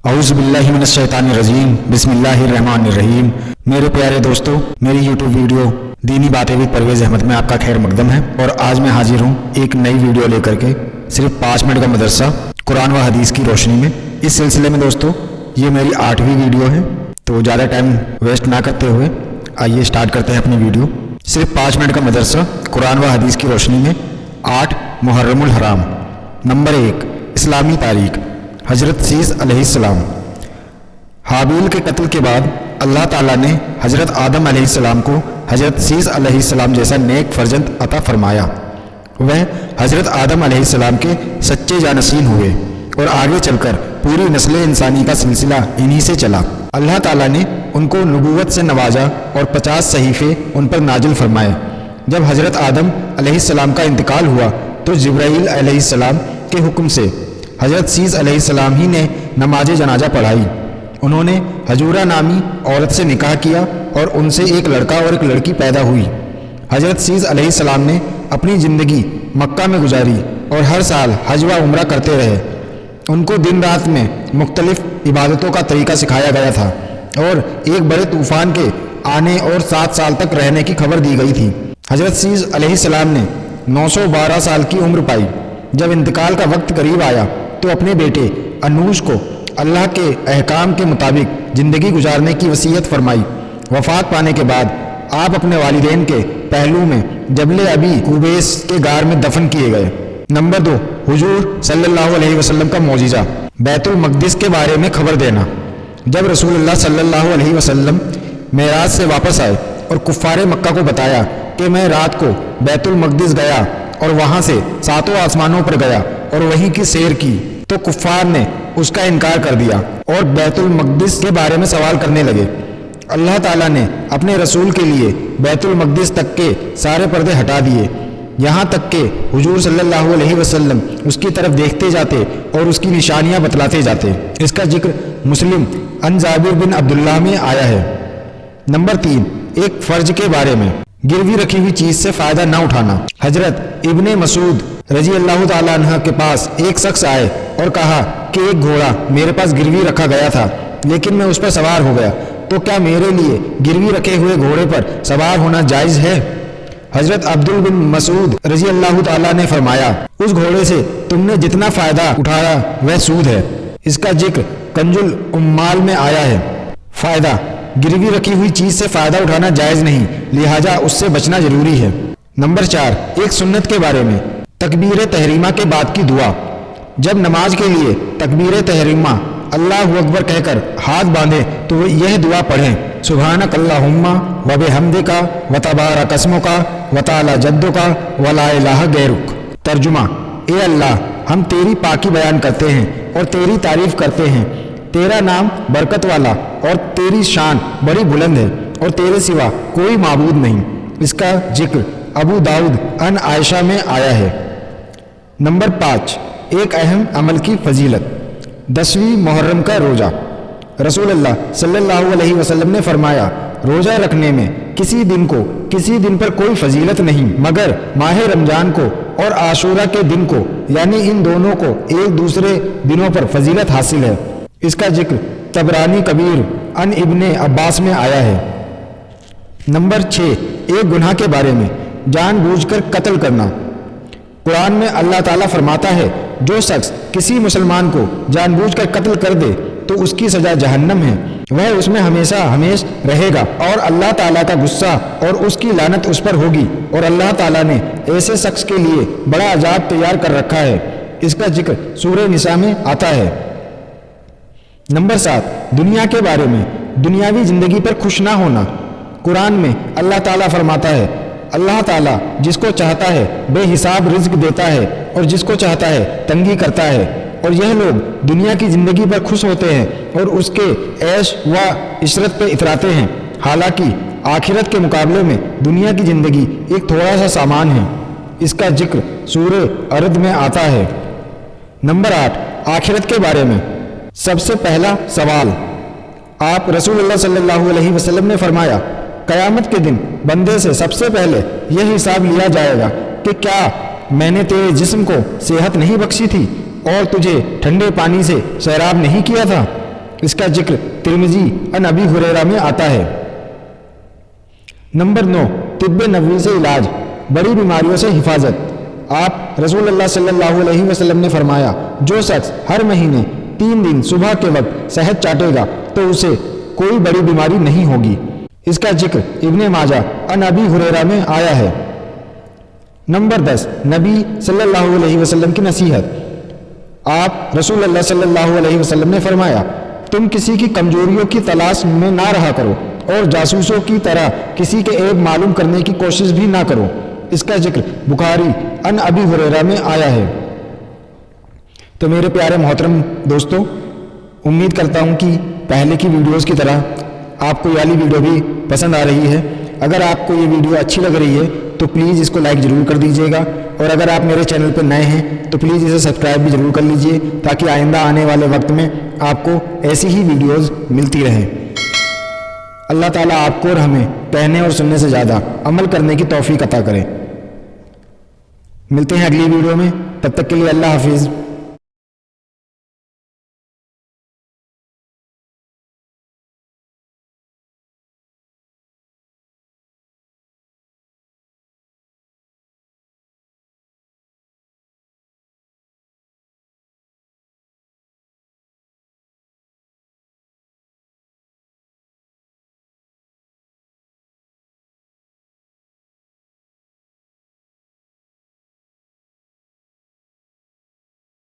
اعوذ باللہ من الشیطان الرجیم بسم اللہ الرحمن الرحیم۔ میرے پیارے دوستو، میری یوٹیوب ویڈیو دینی باتیں وِد پرویز احمد میں آپ کا خیر مقدم ہے، اور آج میں حاضر ہوں ایک نئی ویڈیو لے کر کے، صرف 5 منٹ کا مدرسہ قرآن و حدیث کی روشنی میں۔ اس سلسلے میں دوستو یہ میری 8ویں ویڈیو ہے، تو زیادہ ٹائم ویسٹ نہ کرتے ہوئے آئیے سٹارٹ کرتے ہیں اپنی ویڈیو۔ صرف 5 منٹ کا مدرسہ قرآن و حدیث کی روشنی میں 8 محرم الحرام۔ نمبر 1، اسلامی تاریخ۔ حضرت سیس علیہ السلام۔ حابیل کے قتل کے بعد اللہ تعالیٰ نے حضرت آدم علیہ السلام کو حضرت سیس علیہ السلام جیسا نیک فرزند عطا فرمایا۔ وہ حضرت آدم علیہ السلام کے سچے جانشین ہوئے، اور آگے چل کر پوری نسل انسانی کا سلسلہ انہی سے چلا۔ اللہ تعالیٰ نے ان کو نبوت سے نوازا اور 50 صحیفے ان پر نازل فرمائے۔ جب حضرت آدم علیہ السلام کا انتقال ہوا تو جبرائیل علیہ السلام کے حکم سے حضرت سیس علیہ السلام ہی نے نماز جنازہ پڑھائی۔ انہوں نے حجورہ نامی عورت سے نکاح کیا، اور ان سے ایک لڑکا اور ایک لڑکی پیدا ہوئی۔ حضرت سیس علیہ السلام نے اپنی زندگی مکہ میں گزاری اور ہر سال حج و عمرہ کرتے رہے۔ ان کو دن رات میں مختلف عبادتوں کا طریقہ سکھایا گیا تھا، اور ایک بڑے طوفان کے آنے اور 7 سال تک رہنے کی خبر دی گئی تھی۔ حضرت سیس علیہ السلام نے 912 سال کی عمر پائی۔ جب انتقال کا وقت قریب آیا تو اپنے بیٹے انوش کو اللہ کے احکام کے مطابق زندگی گزارنے کی وصیت فرمائی۔ وفات پانے کے بعد آپ اپنے والدین کے پہلو میں جبل ابی قبیس کے غار میں دفن کیے گئے۔ نمبر 2، حضور صلی اللہ علیہ وسلم کا معجزہ، بیت المقدس کے بارے میں خبر دینا۔ جب رسول اللہ صلی اللہ علیہ وسلم معراج سے واپس آئے اور کفار مکہ کو بتایا کہ میں رات کو بیت المقدس گیا اور وہاں سے 7 آسمانوں پر گیا اور وہیں کی سیر کی، تو کفار نے اس کا انکار کر دیا اور بیت المقدس کے بارے میں سوال کرنے لگے۔ اللہ تعالیٰ نے اپنے رسول کے لیے بیت المقدس تک کے سارے پردے ہٹا دیے، یہاں تک کہ حضور صلی اللہ علیہ وسلم اس کی طرف دیکھتے جاتے اور اس کی نشانیاں بتلاتے جاتے۔ اس کا ذکر مسلم عن جابر بن عبداللہ میں آیا ہے۔ نمبر 3، ایک فرض کے بارے میں، گروی رکھی ہوئی چیز سے فائدہ نہ اٹھانا۔ حضرت ابن مسعود رضی اللہ تعالیٰ عنہ کے پاس ایک شخص آئے اور کہا کہ ایک گھوڑا میرے پاس گروی رکھا گیا تھا، لیکن میں اس پر سوار ہو گیا، تو کیا میرے لیے گروی رکھے ہوئے گھوڑے پر سوار ہونا جائز ہے؟ حضرت عبد بن مسعود رضی اللہ تعالیٰ نے فرمایا، اس گھوڑے سے تم نے جتنا فائدہ اٹھایا وہ سود ہے۔ اس کا ذکر کنز العمال میں آیا ہے۔ فائدہ، گروی رکھی ہوئی چیز سے فائدہ اٹھانا جائز نہیں، لہٰذا اس سے بچنا ضروری ہے۔ نمبر 4، ایک سنت کے بارے میں، تکبیر تحریمہ کے بعد کی دعا۔ جب نماز کے لیے تکبیر تحریمہ اللہ اکبر کہہ کر ہاتھ باندھیں تو وہ یہ دعا پڑھیں، سبحانک اللہم و بحمدک و تبارک اسمک و تعالی جدک و لا الہ غیرک۔ ترجمہ، اے اللہ، ہم تیری پاکی بیان کرتے ہیں اور تیری تعریف کرتے ہیں، تیرا نام برکت والا اور تیری شان بڑی بلند ہے، اور تیرے سوا کوئی معبود نہیں۔ اس کا ذکر ابو داؤد عن عائشہ میں آیا ہے۔ نمبر 5، ایک اہم عمل کی فضیلت، 10ویں محرم کا روزہ۔ رسول اللہ صلی اللہ علیہ وسلم نے فرمایا، روزہ رکھنے میں کسی دن پر کوئی فضیلت نہیں مگر ماہ رمضان کو اور عاشورہ کے دن کو، یعنی ان دونوں کو ایک دوسرے دنوں پر فضیلت حاصل ہے۔ اس کا ذکر طبرانی کبیر عن ابن عباس میں آیا ہے۔ نمبر 6، ایک گناہ کے بارے میں، جان بوجھ کر قتل کرنا۔ قرآن میں اللہ تعالیٰ فرماتا ہے، جو شخص کسی مسلمان کو جان بوجھ کر قتل کر دے تو اس کی سزا جہنم ہے، وہ اس میں ہمیشہ رہے گا، اور اللہ تعالیٰ کا غصہ اور اس کی لعنت اس پر ہوگی، اور اللہ تعالیٰ نے ایسے شخص کے لیے بڑا عذاب تیار کر رکھا ہے۔ اس کا ذکر سورہ نساء میں آتا ہے۔ نمبر 7، دنیا کے بارے میں، دنیاوی زندگی پر خوش نہ ہونا۔ قرآن میں اللہ تعالیٰ فرماتا ہے، اللہ تعالیٰ جس کو چاہتا ہے بے حساب رزق دیتا ہے اور جس کو چاہتا ہے تنگی کرتا ہے، اور یہ لوگ دنیا کی زندگی پر خوش ہوتے ہیں اور اس کے عیش و عشرت پہ اتراتے ہیں، حالانکہ آخرت کے مقابلے میں دنیا کی زندگی ایک تھوڑا سا سامان ہے۔ اس کا ذکر سورہ ارد میں آتا ہے۔ نمبر 8، آخرت کے بارے میں، سب سے پہلا سوال۔ آپ رسول اللہ صلی اللہ علیہ وسلم نے فرمایا، قیامت کے دن بندے سے سب سے پہلے یہ حساب لیا جائے گا کہ کیا میں نے تیرے جسم کو صحت نہیں بخشی تھی اور تجھے ٹھنڈے پانی سے سیراب نہیں کیا تھا؟ اس کا ذکر ترمذی عن ابی ہریرہ میں آتا ہے۔ نمبر 9، طب نبوی سے علاج، بڑی بیماریوں سے حفاظت۔ آپ رسول اللہ صلی اللہ علیہ وسلم نے فرمایا، جو شخص ہر مہینے 3 دن صبح کے وقت شہد چاٹے گا تو اسے کوئی بڑی بیماری نہیں ہوگی۔ اس کا ذکر ابن ماجہ عن ابی ہریرہ میں آیا ہے۔ نمبر 10، نبی صلی اللہ علیہ وسلم کی نصیحت۔ آپ رسول اللہ صلی اللہ علیہ وسلم نے فرمایا، تم کسی کی کمزوریوں کی تلاش میں نہ رہا کرو اور جاسوسوں کی طرح کسی کے عیب معلوم کرنے کی کوشش بھی نہ کرو۔ اس کا ذکر بخاری عن ابی ہریرہ میں آیا ہے۔ تو میرے پیارے محترم دوستو، امید کرتا ہوں کہ پہلے کی ویڈیوز کی طرح آپ کو یہ والی ویڈیو بھی پسند آ رہی ہے۔ اگر آپ کو یہ ویڈیو اچھی لگ رہی ہے تو پلیز اس کو لائک ضرور کر دیجیے گا، اور اگر آپ میرے چینل پہ نئے ہیں تو پلیز اسے سبسکرائب بھی ضرور کر لیجیے، تاکہ آئندہ آنے والے وقت میں آپ کو ایسی ہی ویڈیوز ملتی رہیں۔ اللہ تعالیٰ آپ کو اور ہمیں کہنے اور سننے سے زیادہ عمل کرنے کی توفیق عطا کرے۔ ملتے ہیں اگلی ویڈیو میں، تب تک کے لیے اللہ حافظ۔